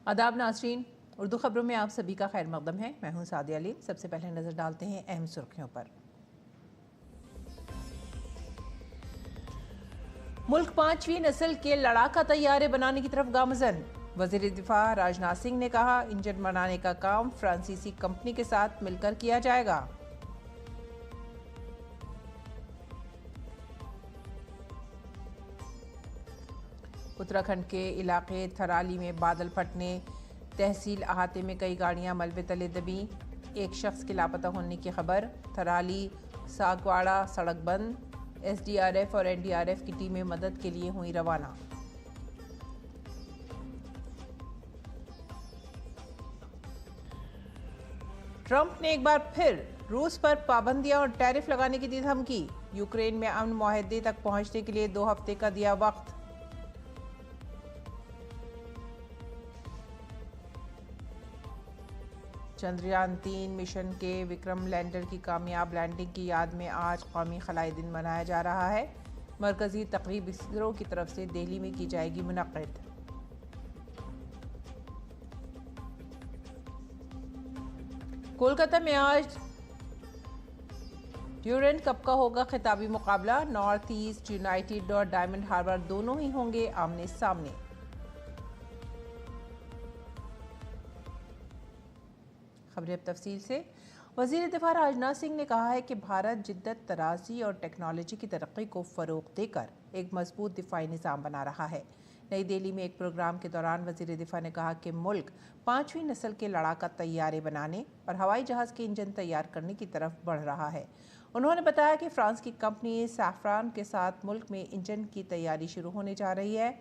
आदाब नाज़रीन, उर्दू खबरों में आप सभी का खैर मकदम है। मैं हूं सादिया अलीम। सबसे पहले नजर डालते हैं अहम सुर्खियों पर। मुल्क 5वीं नस्ल के लड़ाका तैयारे बनाने की तरफ गामजन। वजीर दिफा राजनाथ सिंह ने कहा, इंजन बनाने का काम फ्रांसीसी कंपनी के साथ मिलकर किया जाएगा। उत्तराखंड के इलाके थराली में बादल फटने, तहसील अहाते में कई गाड़ियां मलबे तले दबी। एक शख्स के लापता होने की खबर। थराली सागवाड़ा सड़क बंद। एसडीआरएफ और एनडीआरएफ की टीमें मदद के लिए हुई रवाना। ट्रंप ने एक बार फिर रूस पर पाबंदियां और टैरिफ लगाने की दी धमकी। यूक्रेन में अमन मुआहदे तक पहुंचने के लिए 2 हफ्ते का दिया वक्त। चंद्रयान-3 मिशन के विक्रम लैंडर की कामयाब लैंडिंग की याद में आज कौमी खलाई दिन मनाया जा रहा है। मरकजी तकरीब इसरो की तरफ से दिल्ली में की जाएगी मुनक्किद। कोलकाता में आज ड्यूरेंट कप का होगा खिताबी मुकाबला। नॉर्थ ईस्ट यूनाइटेड और डायमंड हार्बर दोनों ही होंगे आमने सामने। खबरें अब तफसील से। वजीर दिफा राजनाथ सिंह ने कहा है कि भारत जिद्दत तराजी और टेक्नोलॉजी की तरक्की को फ़रोग देकर एक मजबूत दिफाई निज़ाम बना रहा है। नई दिल्ली में एक प्रोग्राम के दौरान वजीर दिफा ने कहा कि मुल्क 5वीं नस्ल के लड़ाका तैयारे बनाने और हवाई जहाज़ के इंजन तैयार करने की तरफ बढ़ रहा है। उन्होंने बताया कि फ्रांस की कंपनी सैफरान के साथ मुल्क में इंजन की तैयारी शुरू होने जा रही है।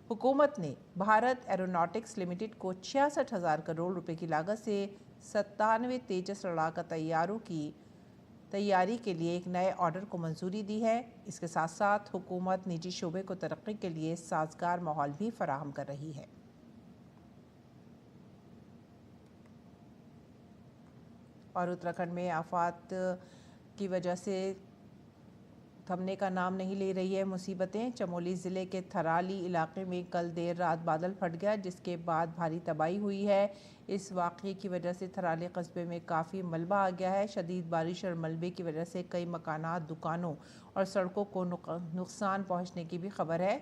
हुकूमत ने भारत एरोनॉटिक्स लिमिटेड को 66,000 करोड़ रुपए की लागत से 97 तेजस लड़ाका तैयारों की तैयारी के लिए एक नए ऑर्डर को मंजूरी दी है। इसके साथ साथ हुकूमत निजी शोबे को तरक्की के लिए साजगार माहौल भी फराहम कर रही है। और उत्तराखंड में आफात की वजह से थमने का नाम नहीं ले रही है मुसीबतें। चमोली ज़िले के थराली इलाके में कल देर रात बादल फट गया, जिसके बाद भारी तबाही हुई है। इस वाक़ये की वजह से थराली कस्बे में काफ़ी मलबा आ गया है। शदीद बारिश और मलबे की वजह से कई मकानात, दुकानों और सड़कों को नुकसान पहुँचने की भी खबर है।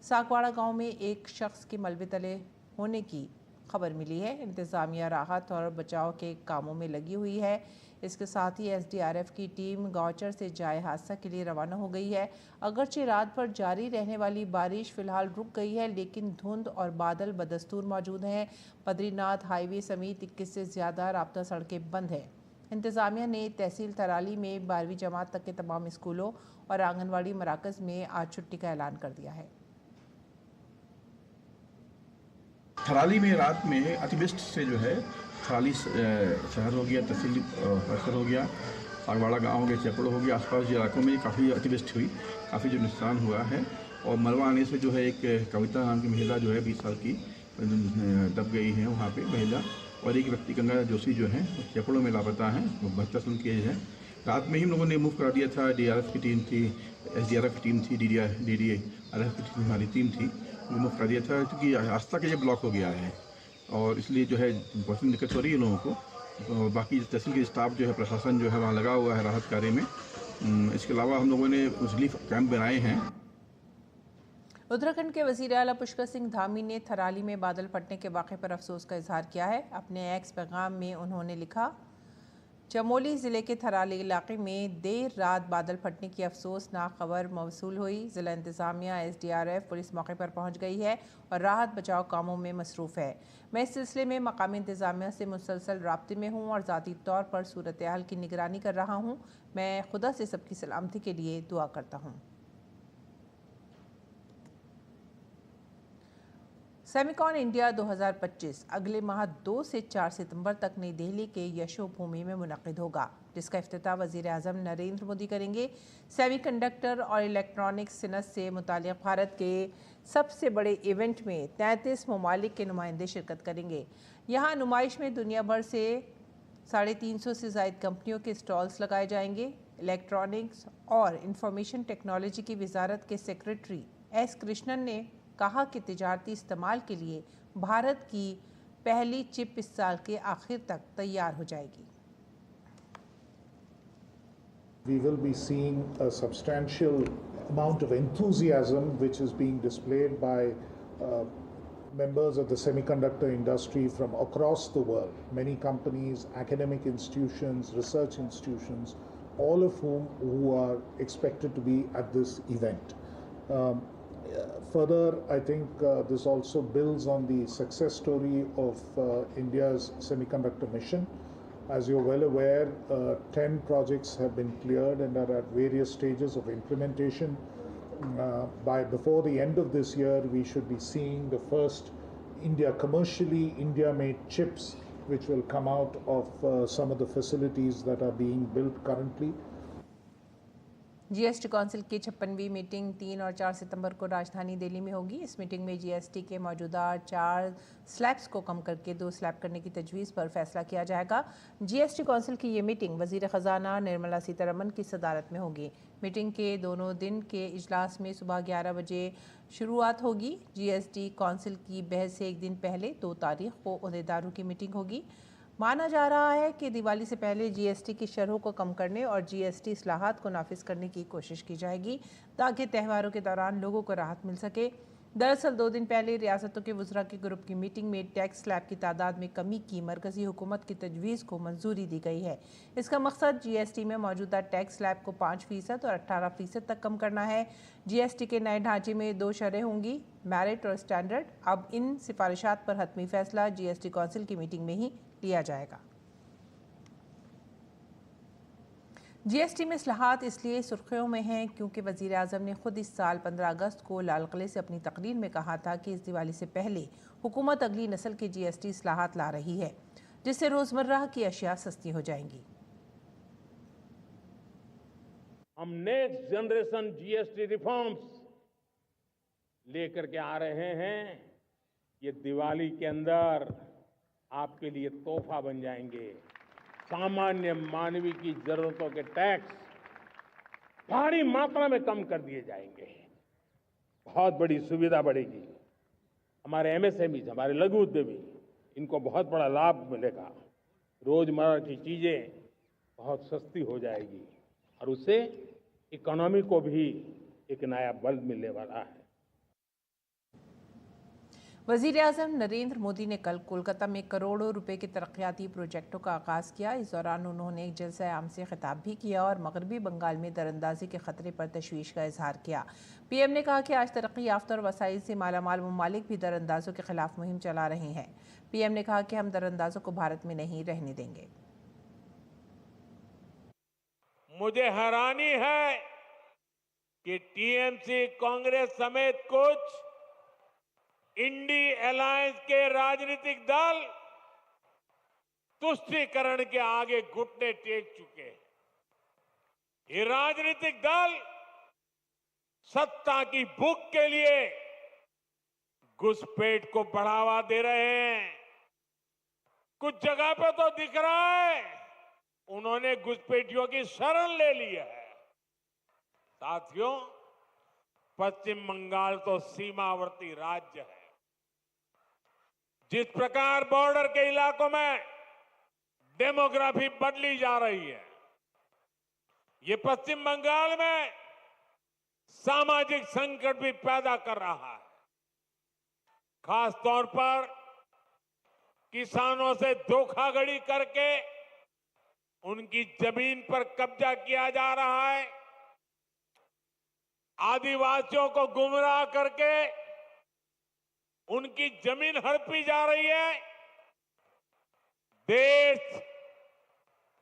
सागवाड़ा गाँव में एक शख्स के मलबे तले होने की खबर मिली है। इंतज़ामिया राहत और बचाव के कामों में लगी हुई है। इसके साथ ही एसडीआरएफ की टीम गौचर से जाए हादसा के लिए रवाना हो गई है। अगरचे रात भर जारी रहने वाली बारिश फिलहाल रुक गई है, लेकिन धुंध और बादल बदस्तूर मौजूद हैं। बद्रीनाथ हाईवे समेत 21 से ज़्यादा राब्ता सड़कें बंद हैं। इंतज़ामिया ने तहसील थराली में 12वीं जमात तक के तमाम स्कूलों और आंगनवाड़ी मराकज़ में आज छुट्टी का ऐलान कर दिया है। थराली में रात में अतिवृष्टि से जो है थराली शहर हो गया, तहसील परिसर हो गया, सागवाड़ा गाँव हो गया, चेपड़ो हो गया, आसपास के इलाकों में काफ़ी अतिवृष्टि हुई, काफ़ी जो नुकसान हुआ है। और मलबा आने से जो है एक कविता नाम की महिला जो है 20 साल की दब गई है वहाँ पे महिला, और एक व्यक्ति गंगा जोशी जो है चेपड़ो में लापता है, 72 साल की एज है। रात में ही हम लोगों ने मूव करा दिया था। डीआरएफ की टीम थी, एसडीआरएफ की टीम थी, डीडीआरएफ की टीम हमारी टीम थी, वो मूव करा दिया था क्योंकि रास्ता के ये ब्लॉक हो गया है और इसलिए जो है बहुत दिक्कत हो रही है लोगों को। तो बाकी तहसील के स्टाफ जो है, प्रशासन जो है वहाँ लगा हुआ है राहत कार्य में। इसके अलावा हम लोगों ने रिलीफ कैंप बनाए हैं। उत्तराखंड के वज़ीर आला पुष्कर सिंह धामी ने थराली में बादल फटने के वाक़े पर अफसोस का इजहार किया है। अपने एक्स पैगाम में उन्होंने लिखा, चमोली ज़िले के थराली इलाके में देर रात बादल फटने की अफसोसनाक खबर मौसूल हुई। ज़िला इंतज़ामिया, एसडीआरएफ पुलिस मौके पर पहुंच गई है और राहत बचाव कामों में मसरूफ़ है। मैं इस सिलसिले में मकामी इंतज़ामिया से मुसलसल राब्ते में हूँ और ज़ाती तौर पर सूरत हाल की निगरानी कर रहा हूँ। मैं खुदा से सबकी सलामती के लिए दुआ करता हूँ। सेमिकॉन इंडिया 2025 अगले माह 2 से 4 सितंबर तक नई दिल्ली के यशोभूमि में मुनक़्क़िद होगा, जिसका इफ्तिताह वज़ीर आज़म नरेंद्र मोदी करेंगे। सेमीकंडक्टर और इलेक्ट्रॉनिक्स सनत से मुताल्लिक़ भारत के सबसे बड़े इवेंट में 33 ममालिक के नुमाइंदे शिरकत करेंगे। यहाँ नुमाइश में दुनिया भर से 350 से ज़ायद कंपनियों के स्टॉल्स लगाए जाएंगे। इलेक्ट्रॉनिक्स और इंफॉर्मेशन टेक्नोलॉजी की वजारत के सेक्रेटरी एस कृष्णन ने कहा कि तिजारती इस्तेमाल के लिए भारत की पहली चिप इस साल के आखिर तक तैयार हो जाएगी। We will be seeing a substantial amount of enthusiasm which is being displayed by members of the semiconductor industry from across the world. Many companies, academic institutions, research institutions, all of who are expected to be at this event. Further, I think this also builds on the success story of India's semiconductor mission. As you're well aware, 10 projects have been cleared and are at various stages of implementation. Before the end of this year, we should be seeing the first commercially India-made chips, which will come out of some of the facilities that are being built currently. GST council की 56वीं meeting 3 और 4 सितंबर को राजधानी दिल्ली में होगी। इस meeting में GST के मौजूदा 4 स्लैब्स को कम करके 2 स्लैब करने की तजवीज़ पर फैसला किया जाएगा। जीएसटी काउंसिल की ये मीटिंग वज़ीर ख़जाना निर्मला सीतारमण की सदारत में होगी। मीटिंग के दोनों दिन के इजलास में सुबह 11 बजे शुरुआत होगी। जीएसटी काउंसिल की बहस से एक दिन पहले 2 तारीख को ओहदेदारों की मीटिंग होगी। माना जा रहा है कि दिवाली से पहले जीएसटी की शरहों को कम करने और जीएसटी इस्लाहात को नाफिज करने की कोशिश की जाएगी ताकि त्योहारों के दौरान लोगों को राहत मिल सके। दरअसल 2 दिन पहले रियासतों के वज़रा के ग्रुप की मीटिंग में टैक्स स्लैब की तादाद में कमी की मरकज़ी हुकूमत की तजवीज़ को मंजूरी दी गई है। इसका मकसद जीएसटी में मौजूदा टैक्स स्लैब को 5% और 18% तक कम करना है। जीएसटी के नए ढांचे में 2 शरह होंगी, मेरिट और स्टैंडर्ड। अब इन सिफारिशात पर हतमी फैसला जीएसटी काउंसिल की मीटिंग में ही लिया जाएगा। जीएसटी में इस्लाहात इसलिए सुर्खियों में हैं क्योंकि वज़ीर आज़म ने खुद इस साल 15 अगस्त को लाल किले से अपनी तकरीर में कहा था कि इस दिवाली से पहले हुकूमत अगली नस्ल के जीएसटी इस्लाहात ला रही है, जिससे रोज़मर्रा की अशिया सस्ती हो जाएंगी। हम नेक्स्ट जनरेशन जीएसटी रिफॉर्म्स लेकर के आ रहे हैं। ये दिवाली के अंदर आपके लिए तोहफा बन जाएंगे। सामान्य मानवीय की जरूरतों के टैक्स भारी मात्रा में कम कर दिए जाएंगे। बहुत बड़ी सुविधा बढ़ेगी। हमारे एमएसएमई, हमारे लघु उद्यमी, इनको बहुत बड़ा लाभ मिलेगा। रोजमर्रा की चीजें बहुत सस्ती हो जाएगी और उससे इकोनॉमी को भी एक नया बल मिलने वाला है। वज़ीर आज़म नरेंद्र मोदी ने कल कोलकाता में करोड़ों रुपए के तरक्याती प्रोजेक्टों का आगाज़ किया। इस दौरान उन्होंने एक जलसा आम से खिताब भी किया और मगरबी बंगाल में दरअंदाजी के खतरे पर तशवीश का इजहार किया। पीएम ने कहा कि आज तरक्की याफ्ता और वसाइल से मालामाल ममालिक भी दरअंदाजों के खिलाफ मुहिम चला रहे हैं। पीएम ने कहा कि हम दरअंदाजों को भारत में नहीं रहने देंगे। मुझे हैरानी है कि टीएमसी, कांग्रेस समेत कुछ इंडी अलायंस के राजनीतिक दल तुष्टीकरण के आगे घुटने टेक चुके हैं। ये राजनीतिक दल सत्ता की भूख के लिए घुसपैठ को बढ़ावा दे रहे हैं। कुछ जगह पे तो दिख रहा है उन्होंने घुसपैठियों की शरण ले ली है। साथियों, पश्चिम बंगाल तो सीमावर्ती राज्य है। जिस प्रकार बॉर्डर के इलाकों में डेमोग्राफी बदली जा रही है, ये पश्चिम बंगाल में सामाजिक संकट भी पैदा कर रहा है। खास तौर पर किसानों से धोखाधड़ी करके उनकी जमीन पर कब्जा किया जा रहा है। आदिवासियों को गुमराह करके उनकी जमीन हड़पी जा रही है। देश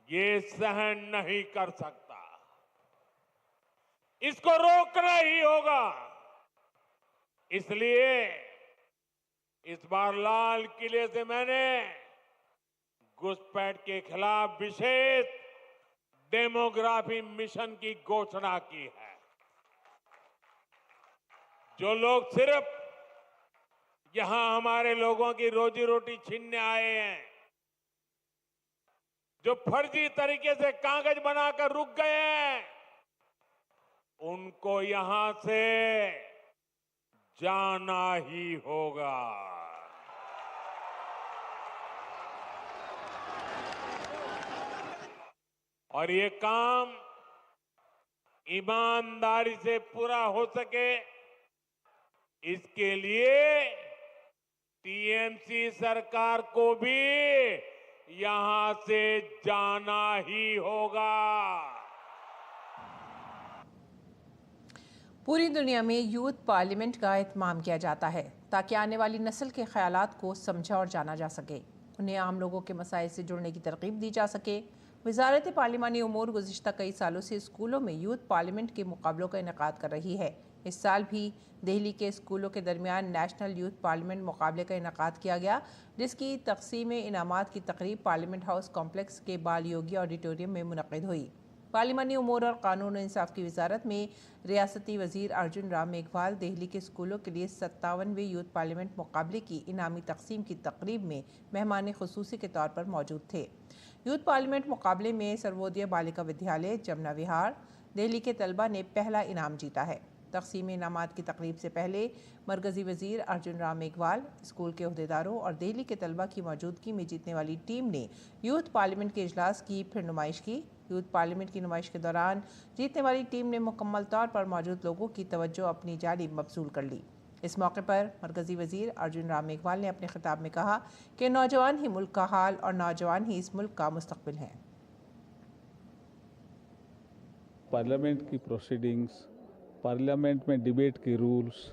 ये सहन नहीं कर सकता। इसको रोकना ही होगा। इसलिए इस बार लाल किले से मैंने घुसपैठ के खिलाफ विशेष डेमोग्राफी मिशन की घोषणा की है। जो लोग सिर्फ यहां हमारे लोगों की रोजी रोटी छीनने आए हैं, जो फर्जी तरीके से कागज बनाकर रुक गए हैं, उनको यहां से जाना ही होगा। और ये काम ईमानदारी से पूरा हो सके, इसके लिए टीएमसी सरकार को भी यहां से जाना ही होगा। पूरी दुनिया में यूथ पार्लियामेंट का एहतमाम किया जाता है ताकि आने वाली नस्ल के ख्यालात को समझा और जाना जा सके, उन्हें आम लोगों के मसाइल से जुड़ने की तरगीब दी जा सके। वजारत पार्लिमानी उमूर गुज़िश्ता कई सालों से स्कूलों में यूथ पार्लियामेंट के मुकाबलों का इनेकाद कर रही है। इस साल भी दिल्ली के स्कूलों के दरमियान नेशनल यूथ पार्लियामेंट मुकाबले का इनेकाद किया गया, जिसकी तकसीम इनामात की तकरीब पार्लियामेंट हाउस कॉम्प्लेक्स के बाल योगी ऑडिटोरियम में मुनक़िद हुई। पार्लिमानी उमूर और कानून और इंसाफ की वजारत में रियासती वजीर अर्जुन राम मेघवाल दिल्ली के स्कूलों के लिए 57वें यूथ पार्लियामेंट मुकाबले की इनामी तकसीम की तकरीब में मेहमान खुसूसी के तौर पर मौजूद थे। यूथ पार्लियामेंट मुकाबले में सर्वोदय बालिका विद्यालय जमुना विहार दिल्ली के तलबा ने पहला इनाम जीता है। तकसीम इनामात की तकरीब से पहले मरकज़ी वज़ीर अर्जुन राम मेघवाल, स्कूल के अहदेदारों और दिल्ली के तलबा की मौजूदगी में जीतने वाली टीम ने यूथ पार्लियामेंट के इजलास की फिर नुमाइश की। यूथ पार्लियामेंट की नुमाइश के दौरान जीतने वाली टीम ने मुकम्मल तौर पर मौजूद लोगों की तवज्जो अपनी जानिब मबसूल कर ली। इस मौके पर मरकज़ी वज़ीर अर्जुन राम मेघवाल ने अपने खिताब में कहा कि नौजवान ही मुल्क का हाल और नौजवान ही इस मुल्क का मुस्तकबिल हैं। पार्लियामेंट की प्रोसीडिंग्स, पार्लियामेंट में डिबेट के रूल्स,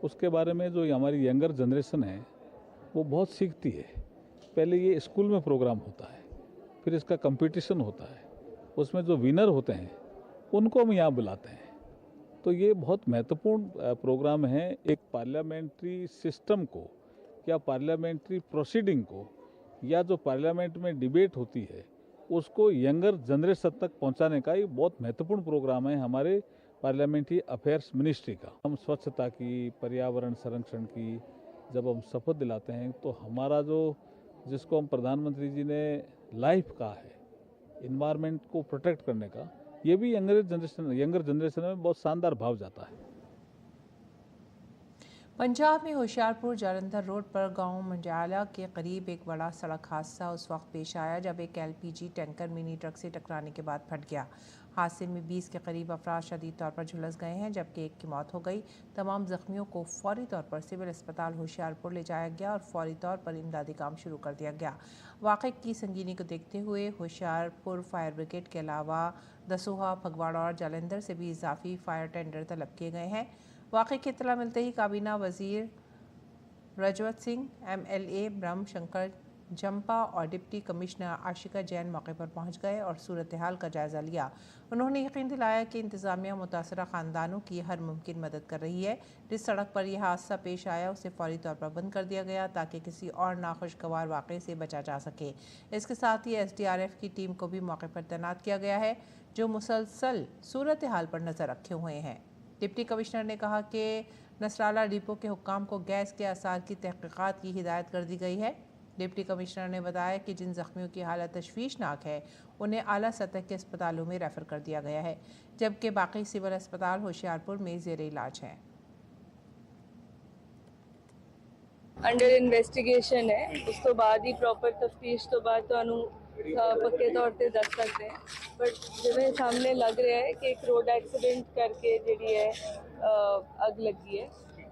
उसके बारे में जो हमारी यंगर जनरेशन है वो बहुत सीखती है। पहले ये स्कूल में प्रोग्राम होता है, फिर इसका कंपटीशन होता है, उसमें जो विनर होते हैं उनको हम यहाँ बुलाते हैं। तो ये बहुत महत्वपूर्ण प्रोग्राम है। एक पार्लियामेंट्री सिस्टम को या पार्लियामेंट्री प्रोसीडिंग को या जो पार्लियामेंट में डिबेट होती है उसको यंगर जनरेशन तक पहुंचाने का ये बहुत महत्वपूर्ण प्रोग्राम है हमारे पार्लियामेंट्री अफेयर्स मिनिस्ट्री का। हम स्वच्छता की, पर्यावरण संरक्षण की जब हम शपथ दिलाते हैं तो हमारा जो जिसको हम प्रधानमंत्री जी ने लाइफ कहा है, इन्वायरमेंट को प्रोटेक्ट करने का, ये भी यंगर जनरेशन में बहुत शानदार भाव जाता है। पंजाब में होशियारपुर जालंधर रोड पर गांव मंजाला के करीब एक बड़ा सड़क हादसा उस वक्त पेश आया जब एक एलपीजी टैंकर मिनी ट्रक से टकराने के बाद फट गया। हादसे में 20 के करीब अफराद शदीद तौर पर झुलस गए हैं, जबकि एक की मौत हो गई। तमाम जख्मियों को फौरी तौर पर सिविल अस्पताल होशियारपुर ले जाया गया और फौरी तौर पर इमदादी काम शुरू कर दिया गया। वाक़े की संगीनी को देखते हुए होशियारपुर फायर ब्रिगेड के अलावा दसोहा, फगवाड़ा और जालंधर से भी इजाफी फायर टेंडर तलब किए गए हैं। वाक़े की इत्तला मिलते ही काबीना वज़ीर रजवत सिंह, MLA ब्रह्म शंकर जंपा और डिप्टी कमिश्नर आशिका जैन मौके पर पहुंच गए और सूरत हाल का जायज़ा लिया। उन्होंने यकीन दिलाया कि इंतज़ामिया मुतासरा ख़ानदानों की हर मुमकिन मदद कर रही है। जिस सड़क पर यह हादसा पेश आया उसे फौरी तौर पर बंद कर दिया गया ताकि किसी और नाखुशगवार वाक़े से बचा जा सके। इसके साथ ही SDRF की टीम को भी मौके पर तैनात किया गया है, जो मुसलसल सूरत हाल पर नज़र रखे हुए हैं। डिप्टी कमिश्नर ने कहा कि नसराला डिपो के हुक्काम को गैस के आसार की तहक़ीक़ात की हिदायत कर दी गई है। डिप्टी कमिश्नर ने बताया कि जिन ज़ख्मियों की हालत तशवीशनाक है उन्हें आला सतह के अस्पतालों में रेफ़र कर दिया गया है, जबकि बाकी सिविल अस्पताल होशियारपुर में ज़ेर इलाज हैं। अंडर इन्वेस्टिगेशन है, उस तो बाद ही प्रॉपर तफ्तीश तो बाद तो पक्के तौर पर दस सकते हैं। बट जिवें सामने लग रहा है कि एक रोड एक्सीडेंट करके जी है अग लगी है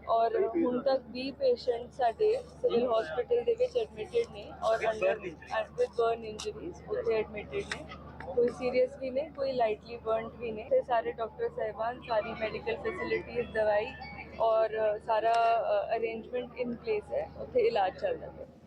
और हुण तक 20 पेशेंट साडे सिविल हॉस्पिटल दे विच एडमिटेड ने और अंडर विद बर्न इंजरीज उत्थे एडमिटेड ने। कोई सीरियस भी ने, कोई लाइटली बर्नड भी ने। ते सारे डॉक्टर साहिबान, सारी मेडिकल फैसिलिटीज, दवाई और सारा अरेंजमेंट इन प्लेस है, उत्थे इलाज चल रहा है।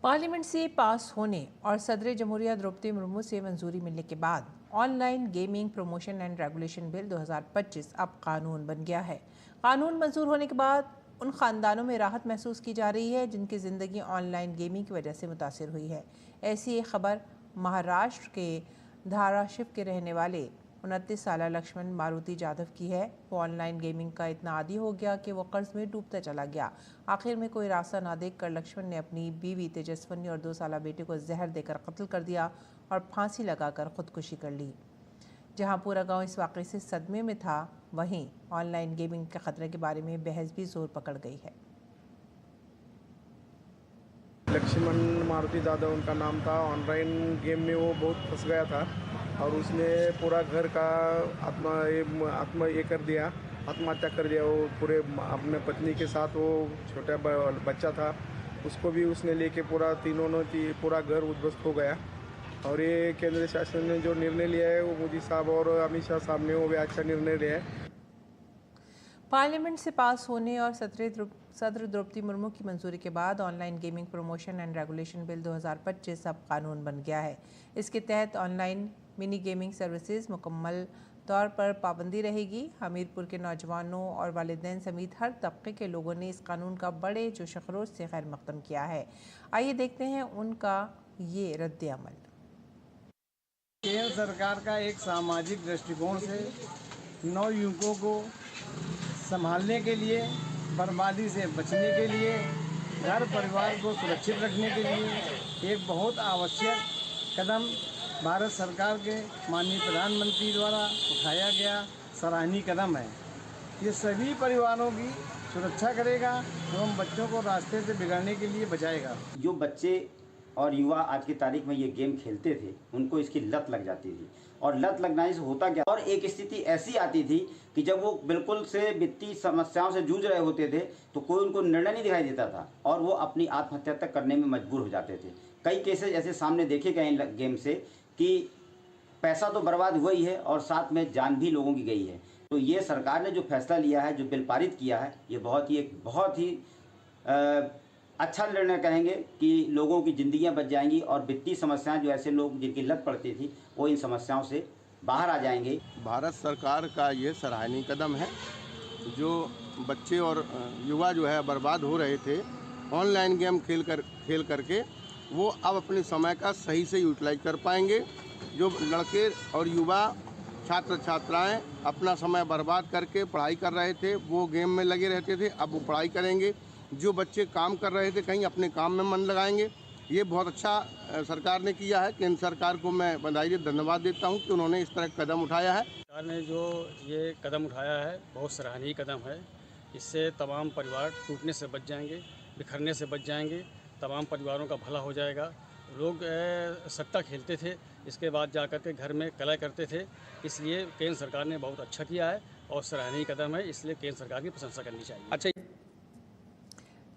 पार्लियामेंट से पास होने और सदर जमहूरिया द्रौपदी मुर्मू से मंजूरी मिलने के बाद online gaming promotion and regulation bill 2025 अब कानून बन गया है। कानून मंजूर होने के बाद उन ख़ानदानों में राहत महसूस की जा रही है जिनकी ज़िंदगी ऑनलाइन गेमिंग की वजह से मुतासिर हुई है। ऐसी एक खबर महाराष्ट्र के धाराशिव के रहने वाले 29 साल लक्ष्मण मारुति जाधव की है। वो ऑनलाइन गेमिंग का इतना आदी हो गया कि वो कर्ज में डूबता चला गया। आखिर में कोई रास्ता ना देखकर लक्ष्मण ने अपनी बीवी तेजस्वनी और 2 साल बेटे को जहर देकर कत्ल कर दिया और फांसी लगाकर खुदकुशी कर ली। जहां पूरा गांव इस वाक़े से सदमे में था, वहीं ऑनलाइन गेमिंग के खतरे के बारे में बहस भी जोर पकड़ गई है। इलेक्शन लक्ष्मण मारुति दादा उनका नाम था। ऑनलाइन गेम में वो बहुत फंस गया था और उसने पूरा घर का आत्महत्या कर दिया। वो पूरे अपने पत्नी के साथ, वो छोटा बच्चा था, उसको भी उसने लेके पूरा घर उद्ध्वस्त हो गया। और ये केंद्र शासन ने जो निर्णय लिया है, वो मोदी साहब और अमित शाह साहब ने वो भी अच्छा निर्णय लिया है। पार्लियामेंट से पास होने और सदर द्रौपदी मुर्मू की मंजूरी के बाद online gaming promotion and regulation bill 2025 अब कानून बन गया है। इसके तहत ऑनलाइन मिनी गेमिंग सर्विसेज मुकम्मल तौर पर पाबंदी रहेगी। हमीरपुर के नौजवानों और वालिदैन समेत हर तबके के लोगों ने इस कानून का बड़े जोश खरोश से खैर मकदम किया है। आइए देखते हैं उनका ये रद्द अमल। केंद्र सरकार का एक सामाजिक दृष्टिकोण से नवयुवकों को संभालने के लिए, बर्बादी से बचने के लिए, घर परिवार को सुरक्षित रखने के लिए एक बहुत आवश्यक कदम भारत सरकार के माननीय प्रधानमंत्री द्वारा उठाया गया सराहनीय कदम है। ये सभी परिवारों की सुरक्षा करेगा एवं बच्चों को रास्ते से बिगड़ने के लिए बचाएगा। जो बच्चे और युवा आज की तारीख में ये गेम खेलते थे, उनको इसकी लत लग जाती थी और लत लगने से होता क्या, और एक स्थिति ऐसी आती थी कि जब वो बिल्कुल से वित्तीय समस्याओं से जूझ रहे होते थे तो कोई उनको निर्णय नहीं दिखाई देता था और वो अपनी आत्महत्या तक करने में मजबूर हो जाते थे। कई केसेस ऐसे सामने देखे गए इन गेम से कि पैसा तो बर्बाद हुआ ही है और साथ में जान भी लोगों की गई है। तो ये सरकार ने जो फैसला लिया है, जो बिल पारित किया है, ये बहुत ही अच्छा निर्णय कहेंगे कि लोगों की ज़िंदगियां बच जाएंगी और वित्तीय समस्याएं, जो ऐसे लोग जिनकी लत पड़ती थी, वो इन समस्याओं से बाहर आ जाएंगे। भारत सरकार का ये सराहनीय कदम है। जो बच्चे और युवा जो है बर्बाद हो रहे थे ऑनलाइन गेम खेल करके, वो अब अपने समय का सही से यूटिलाइज कर पाएंगे। जो लड़के और युवा छात्र छात्राएं अपना समय बर्बाद करके पढ़ाई कर रहे थे, वो गेम में लगे रहते थे, अब वो पढ़ाई करेंगे। जो बच्चे काम कर रहे थे कहीं अपने काम में मन लगाएंगे। ये बहुत अच्छा सरकार ने किया है। केंद्र सरकार को मैं बधाई धन्यवाद देता हूं कि उन्होंने इस तरह कदम उठाया है। सरकार ने जो ये कदम उठाया है बहुत सराहनीय कदम है। इससे तमाम परिवार टूटने से बच जाएंगे, बिखरने से बच जाएंगे, तमाम परिवारों का भला हो जाएगा। लोग सट्टा खेलते थे, इसके बाद जाकर के घर में कलह करते थे, इसलिए केंद्र सरकार ने बहुत अच्छा किया है और सराहनीय कदम है, इसलिए केंद्र सरकार की प्रशंसा करनी चाहिए। अच्छा,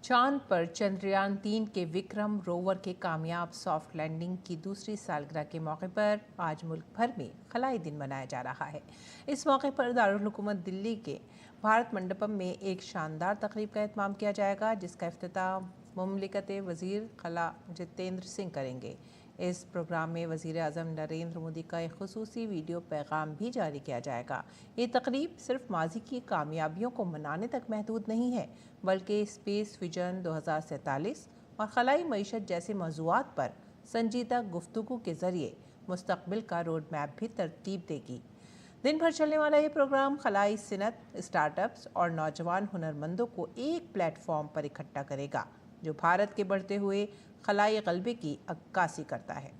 चांद पर चंद्रयान 3 के विक्रम रोवर के कामयाब सॉफ्ट लैंडिंग की दूसरी सालगिरह के मौके पर आज मुल्क भर में खलाई दिन मनाया जा रहा है। इस मौके पर दारुल हुकूमत दिल्ली के भारत मंडपम में एक शानदार तकरीब का एहतमाम किया जाएगा, जिसका इफ्तिताम मुमलिकत वज़ीर खला जितेंद्र सिंह करेंगे। इस प्रोग्राम में वज़ीर आज़म नरेंद्र मोदी का एक खुसूसी वीडियो पैगाम भी जारी किया जाएगा। ये तकरीब सिर्फ माजी की कामयाबियों को मनाने तक महदूद नहीं है, बल्कि स्पेस विजन 2047 और खलाई मईशत जैसे मौज़ूआत पर संजीदा गुफ्तगू के ज़रिए मुस्तक़बिल का रोड मैप भी तरतीब देगी। दिन भर चलने वाला ये प्रोग्राम खलाई सनत, स्टार्टअप्स और नौजवान हुनरमंदों को एक प्लेटफॉर्म पर इकट्ठा करेगा, जो भारत के बढ़ते हुए खलाई ग़लबे की अक्कासी करता है।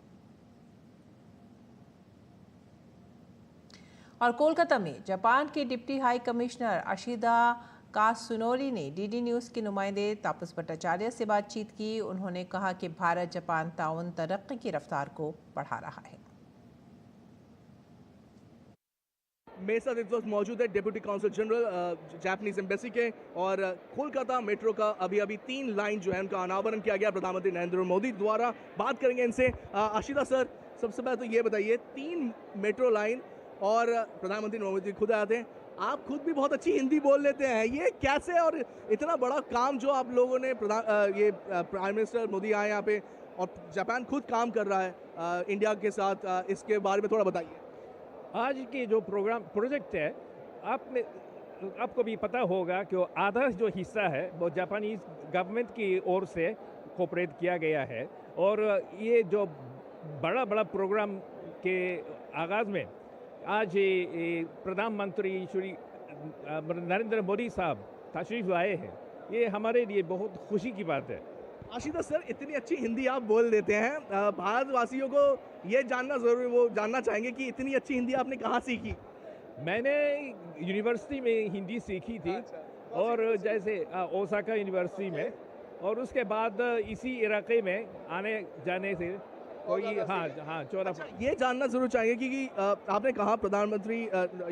और कोलकाता में जापान के डिप्टी हाई कमिश्नर अशिदा कात्सुनोरी ने डीडी न्यूज़ के नुमाइंदे तापस भट्टाचार्य से बातचीत की। उन्होंने कहा कि भारत जापान ताउन तरक्की की रफ्तार को बढ़ा रहा है। मेरे साथ इस वक्त मौजूद है deputy council general Japanese embassy के, और कोलकाता मेट्रो का अभी 3 लाइन जो है उनका अनावरण किया गया प्रधानमंत्री नरेंद्र मोदी द्वारा। बात करेंगे इनसे। आशिदा सर, सबसे पहले तो ये बताइए, 3 मेट्रो लाइन और प्रधानमंत्री मोदी खुद आते हैं, आप खुद भी बहुत अच्छी हिंदी बोल लेते हैं, ये कैसे? और इतना बड़ा काम जो आप लोगों ने प्राइम मिनिस्टर मोदी आए यहाँ पे और जापान खुद काम कर रहा है इंडिया के साथ, इसके बारे में थोड़ा बताइए। आज की जो प्रोजेक्ट है, आपको भी पता होगा कि आधा जो हिस्सा है वो जापानीज गवर्नमेंट की ओर से कोऑपरेट किया गया है, और ये जो बड़ा प्रोग्राम के आगाज़ में आज प्रधानमंत्री श्री नरेंद्र मोदी साहब तशरीफ़ लाए हैं, ये हमारे लिए बहुत खुशी की बात है। आशिदा सर, इतनी अच्छी हिंदी आप बोल देते हैं, भारतवासियों को ये जानना ज़रूरी, वो जानना चाहेंगे कि इतनी अच्छी हिंदी आपने कहाँ सीखी? मैंने यूनिवर्सिटी में हिंदी सीखी थी। और जैसे ओसाका यूनिवर्सिटी में, और उसके बाद इसी इलाके में आने जाने से कोई हाँ चौरा। अच्छा, ये जानना जरूर चाहिए कि आपने कहा प्रधानमंत्री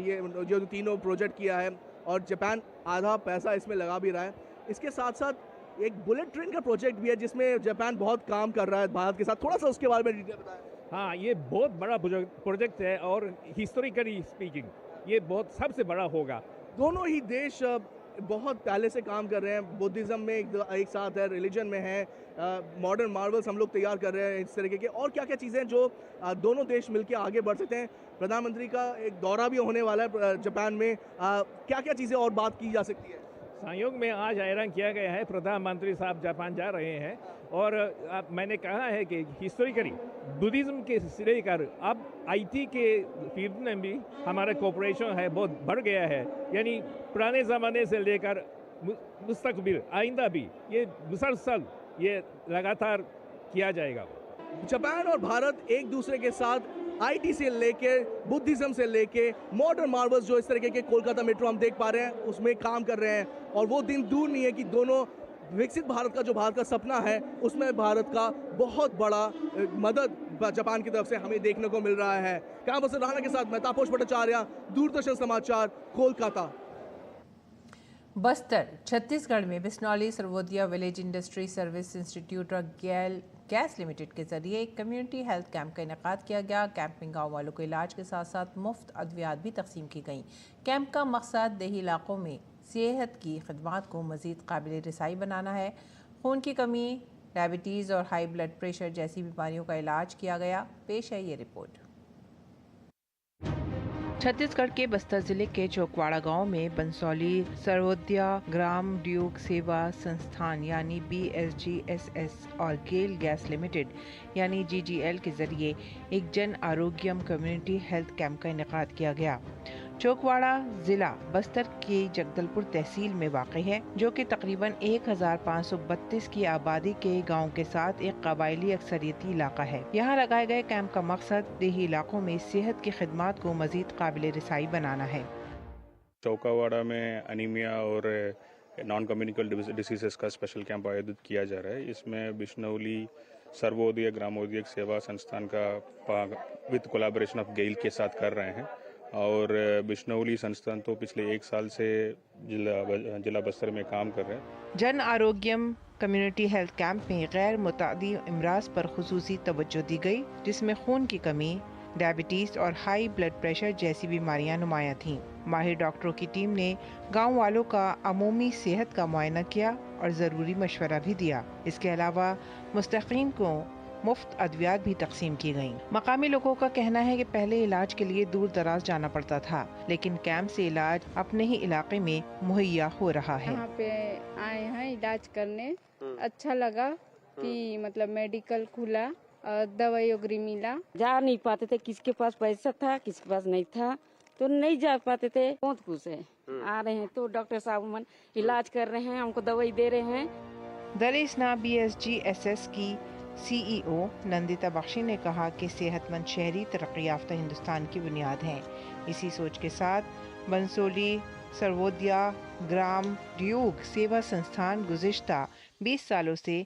ये जो तीनों प्रोजेक्ट किया है और जापान आधा पैसा इसमें लगा भी रहा है, इसके साथ साथ एक बुलेट ट्रेन का प्रोजेक्ट भी है जिसमें जापान बहुत काम कर रहा है भारत के साथ, थोड़ा सा उसके बारे में डिटेल बताएं। हाँ, ये बहुत बड़ा प्रोजेक्ट है और हिस्टोरिकली स्पीकिंग ये बहुत सबसे बड़ा होगा। दोनों ही देश बहुत पहले से काम कर रहे हैं, बुद्धिज़्म में एक साथ है, रिलीजन में है, मॉडर्न मार्वल्स हम लोग तैयार कर रहे हैं इस तरीके के, और क्या क्या चीज़ें जो दोनों देश मिलकर आगे बढ़ सकते हैं। प्रधानमंत्री का एक दौरा भी होने वाला है जापान में, क्या क्या चीज़ें और बात की जा सकती है? संयोग में आज ऐलान किया गया है प्रधानमंत्री साहब जापान जा रहे हैं और मैंने कहा है कि हिस्टोरिकली बुद्धिज़्म के से लेकर अब आईटी के फील्ड में भी हमारा कोऑपरेशन है बहुत बढ़ गया है, यानी पुराने ज़माने से लेकर मुस्तकबिल आइंदा भी ये मुसलसल ये लगातार किया जाएगा। जापान और भारत एक दूसरे के साथ आईटी से लेके बुद्धिज़्म से लेके मॉडर्न मार्वल्स जो इस तरीके के कोलकाता मेट्रो हम देख पा रहे हैं उसमें काम कर रहे हैं, और वो दिन दूर नहीं है कि दोनों विकसित भारत का जो भारत का सपना है उसमें भारत का बहुत बड़ा मदद जापान की तरफ से हमें देखने को मिल रहा है। कैंपस से राणा के साथ मैं तापोष भट्टाचार्य, दूरदर्शन समाचार, कोलकाता। बस्तर छत्तीसगढ़ में Bisnauli Sarvodaya village industry service institute और गैस लिमिटेड के जरिए एक कम्युनिटी हेल्थ कैंप का इनेकाद किया गया। कैंप में गाँव वालों को इलाज के साथ साथ मुफ्त अद्वियात भी तकसीम की गई। कैंप का मकसद देही इलाकों में सेहत की खदमात को मज़ीद काबिल रसाई बनाना है। खून की कमी, डायबिटीज़ और हाई ब्लड प्रेशर जैसी बीमारियों का इलाज किया गया। पेश है ये रिपोर्ट। छत्तीसगढ़ के बस्तर जिले के चौकवाड़ा गांव में बंसौली सर्वोदया ग्राम ड्यूक सेवा संस्थान यानी BSGSS और गेल गैस लिमिटेड यानी GGL के जरिए एक जन आरोग्यम कम्युनिटी हेल्थ कैंप का इनेकाद किया गया। चौकवाड़ा जिला बस्तर के जगदलपुर तहसील में वाक़ई है, जो कि तकरीबन 1532 की आबादी के गांव के साथ एक कबायली अक्सरियती इलाका है। यहाँ लगाए गए कैंप का मकसद देही इलाकों में सेहत की खिदमात को मजीद काबिल रसाई बनाना है। चौकावाड़ा में अनीमिया और नॉन कम्युनिकेबल डिसीजेस का स्पेशल कैंप आयोजित किया जा रहा है। इसमें बिश्नौली सर्वोदय ग्रामोदय सेवा संस्थान का विद कोलैबोरेशन ऑफ गेल के साथ कर रहे हैं, और बिश्नौली संस्थान तो पिछले 1 साल से जिला बस्तर में काम कर रहे हैं। जन आरोग्यम कम्युनिटी हेल्थ कैंप में गैर मुतादी अमराज पर खुसूसी तवज्जो दी गई, जिसमें खून की कमी, डायबिटीज़ और हाई ब्लड प्रेशर जैसी बीमारियां नुमायां थीं। माहिर डॉक्टरों की टीम ने गांव वालों का अमूमी सेहत का मुआयना किया और ज़रूरी मशवरा भी दिया। इसके अलावा मुस्तकीन को मुफ्त अद्वियात भी तकसीम की गयी। मकामी लोगों का कहना है कि पहले इलाज के लिए दूर दराज जाना पड़ता था, लेकिन कैंप से इलाज अपने ही इलाके में मुहैया हो रहा है। यहाँ पे आए हैं इलाज करने, अच्छा लगा कि मतलब मेडिकल खुला और दवाई वगैरह मिला। जा नहीं पाते थे, किसके पास पैसा था किसके पास नहीं था, तो नहीं जा पाते थे। बहुत खुश है, आ रहे हैं तो डॉक्टर साहब इलाज कर रहे हैं, हमको दवाई दे रहे हैं। दरिसना BSGSS की CEO नंदिता बख्शी ने कहा कि सेहतमंद शहरी तरक्की याफ्ता हिंदुस्तान की बुनियाद है। इसी सोच के साथ बंसोली सर्वोदया ग्राम ड्यूक सेवा संस्थान गुज़िश्ता 20 सालों से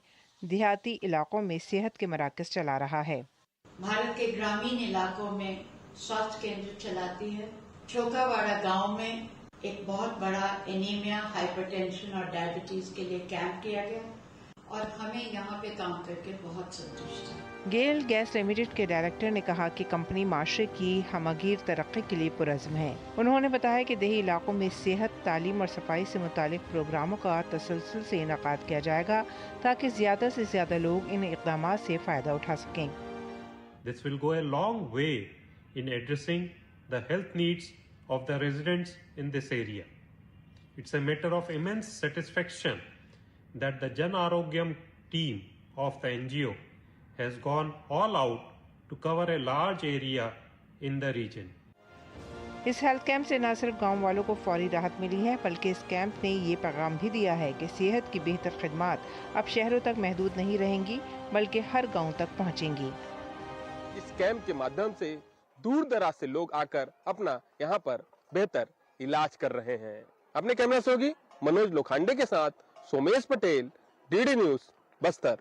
देहाती इलाकों में सेहत के मराकज़ चला रहा है। भारत के ग्रामीण इलाकों में स्वास्थ्य केंद्र चलाती है। चौकावाड़ा गांव में एक बहुत बड़ा एनीमिया, हाइपरटेंशन और डायबिटीज के लिए कैंप किया गया और हमें यहाँ पे काम करके बहुत संतुष्ट है। गेल गैस लिमिटेड के डायरेक्टर ने कहा कि कंपनी माशरे की हमगीर तरक्की के लिए पुरज़्म है। उन्होंने बताया कि देही इलाकों में सेहत, तालीम और सफाई से मुतालिक प्रोग्रामों का तसलसल से इनेकाद किया जाएगा ताकि ज़्यादा से ज़्यादा लोग इन इक़दामात से फ़ायदा उठा सकें। This will go a long way in addressing the health needs of the residents in this area. It's a matter of immense satisfaction that the Jan Arogyam team of the NGO has gone all out to cover a large area in the region. इस health camp से न सिर्फ गाँव वालों को फौरी राहत मिली है, बल्कि इस कैंप ने ये पैगाम भी दिया है कि सेहत की बेहतर खिदमात अब शहरों तक महदूद नहीं रहेंगी, बल्कि हर गाँव तक पहुँचेंगी। इस कैंप के माध्यम से दूर दराज से लोग आकर अपना यहाँ पर बेहतर इलाज कर रहे हैं। अपने कैमरा से होगी मनोज लोखंडे के साथ सोमेश पटेल, डीडी न्यूज बस्तर।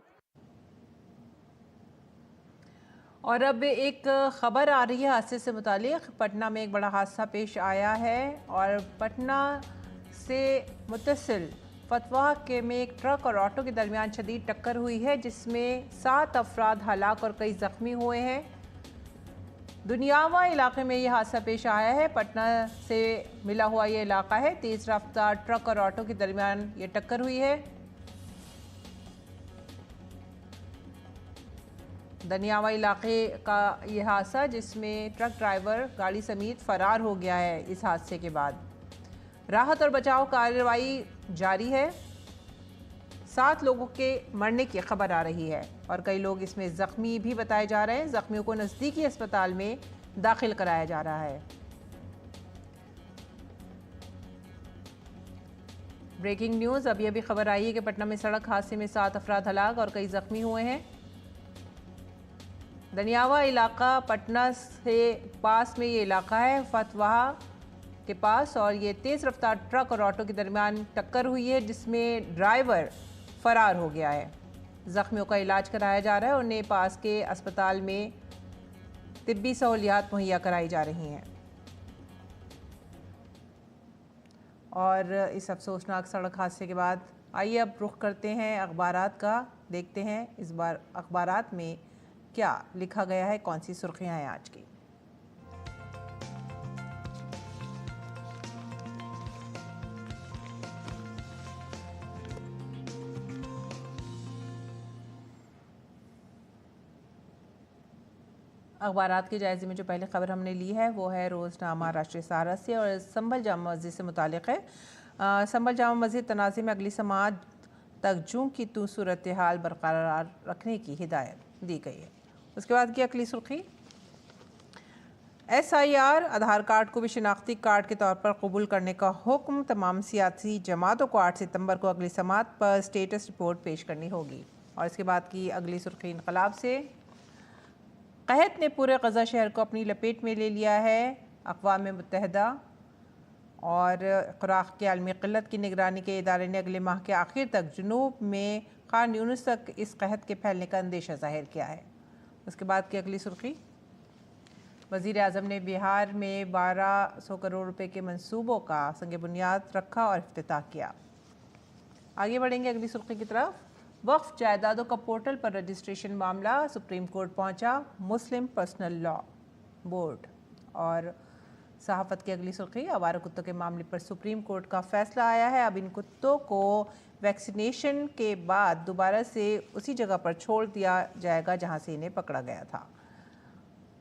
और अब एक खबर आ रही है हादसे से मुतालिक। पटना में एक बड़ा हादसा पेश आया है और पटना से मुत्तसिल फतवा के में एक ट्रक और ऑटो के दरमियान शदीद टक्कर हुई है, जिसमें 7 अफराद हलाक और कई जख्मी हुए हैं। दुनियावा इलाके में यह हादसा पेश आया है। पटना से मिला हुआ ये इलाका है। तेज रफ्तार ट्रक और ऑटो के दरमियान ये टक्कर हुई है। दनियावा इलाके का यह हादसा, जिसमें ट्रक ड्राइवर गाड़ी समेत फरार हो गया है। इस हादसे के बाद राहत और बचाव कार्रवाई जारी है। 7 लोगों के मरने की खबर आ रही है और कई लोग इसमें जख्मी भी बताए जा रहे हैं। जख्मियों को नज़दीकी अस्पताल में दाखिल कराया जा रहा है। ब्रेकिंग न्यूज़, अभी अभी खबर आई है कि पटना में सड़क हादसे में 7 अफराद हलाक और कई जख्मी हुए हैं। दनियावा इलाका पटना से पास में ये इलाका है, फतवाहा के पास, और ये तेज़ रफ्तार ट्रक और ऑटो के दरमियान टक्कर हुई है, जिसमें ड्राइवर फरार हो गया है। ज़ख्मियों का इलाज कराया जा रहा है और उन्हें पास के अस्पताल में तिब्बी सहूलियात मुहैया कराई जा रही हैं। और इस अफसोसनाक सड़क हादसे के बाद आइए अब रुख करते हैं अखबारात का। देखते हैं इस बार अखबारात में क्या लिखा गया है, कौन सी सुर्खियां हैं आज की। अखबारात के जायज़े में जो पहली खबर हमने ली है वो है रोज़नामा राष्ट्रीय सहारा से और संभल जामा मस्जिद से मुतालिक है। संभल जामा मस्जिद तनाज़े में अगली समात तक जूं की तू सूरत हाल बरकरार रखने की हिदायत दी गई है। उसके बाद की अगली सुर्खी, SIR आधार कार्ड को भी शिनाख्ती कार्ड के तौर पर कबूल करने का हुक्म। तमाम सियासी जमातों को 8 सितंबर को अगली समात पर स्टेटस रिपोर्ट पेश करनी होगी। और इसके बाद की अगली सुर्खी इनकलाब से, कहत ने पूरे गजा शहर को अपनी लपेट में ले लिया है। अक़वाम मुत्तहिदा और खुराक के आलमी क़िल्लत की निगरानी के इदारे ने अगले माह के आखिर तक जुनूब में खान यूनुस तक इस कहत के फैलने का अंदेशा ज़ाहिर किया है। उसके बाद की अगली सुर्खी, वज़ीर आज़म ने बिहार में 1200 करोड़ रुपए के मंसूबों का संग बुनियाद रखा और इफ्तिताह किया। आगे बढ़ेंगे अगली सुर्खी की तरफ। वक्फ जायदादों का पोर्टल पर रजिस्ट्रेशन मामला सुप्रीम कोर्ट पहुंचा। मुस्लिम पर्सनल लॉ बोर्ड। और सहाफ़त की अगली सुर्खी, आवारा कुत्तों के मामले पर सुप्रीम कोर्ट का फैसला आया है। अब इन कुत्तों को वैक्सीनेशन के बाद दोबारा से उसी जगह पर छोड़ दिया जाएगा जहां से इन्हें पकड़ा गया था।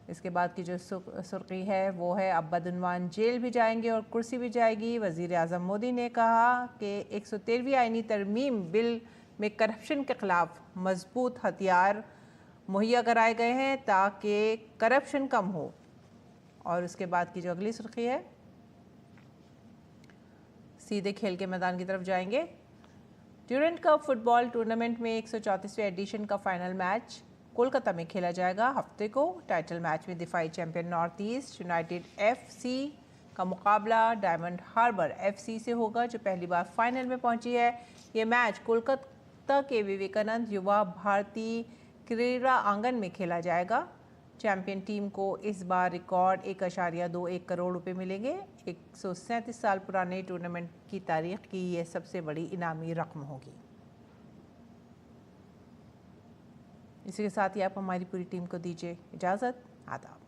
इसके बाद की जो सुर्खी है वो है, अब बदउनवान जेल भी जाएंगे और कुर्सी भी जाएगी। वज़ीर आज़म मोदी ने कहा कि 113वीं आईनी तरमीम बिल में करप्शन के ख़िलाफ़ मजबूत हथियार मुहैया कराए गए हैं ताकि करप्शन कम हो। और उसके बाद की जो अगली सुर्खी है, सीधे खेल के मैदान की तरफ जाएंगे। ड्यूरेंट कप फुटबॉल टूर्नामेंट में 134वें एडिशन का फाइनल मैच कोलकाता में खेला जाएगा हफ्ते को। टाइटल मैच में दिफाई champion North East United FC का मुकाबला डायमंड हार्बर FC से होगा, जो पहली बार फाइनल में पहुंची है। ये मैच कोलकाता के विवेकानंद युवा भारती क्रीड़ा आंगन में खेला जाएगा। चैंपियन टीम को इस बार रिकॉर्ड 1.21 करोड़ रुपए मिलेंगे। 137 साल पुराने टूर्नामेंट की तारीख की यह सबसे बड़ी इनामी रकम होगी। इसी के साथ ही आप हमारी पूरी टीम को दीजिए इजाज़त। आदाब।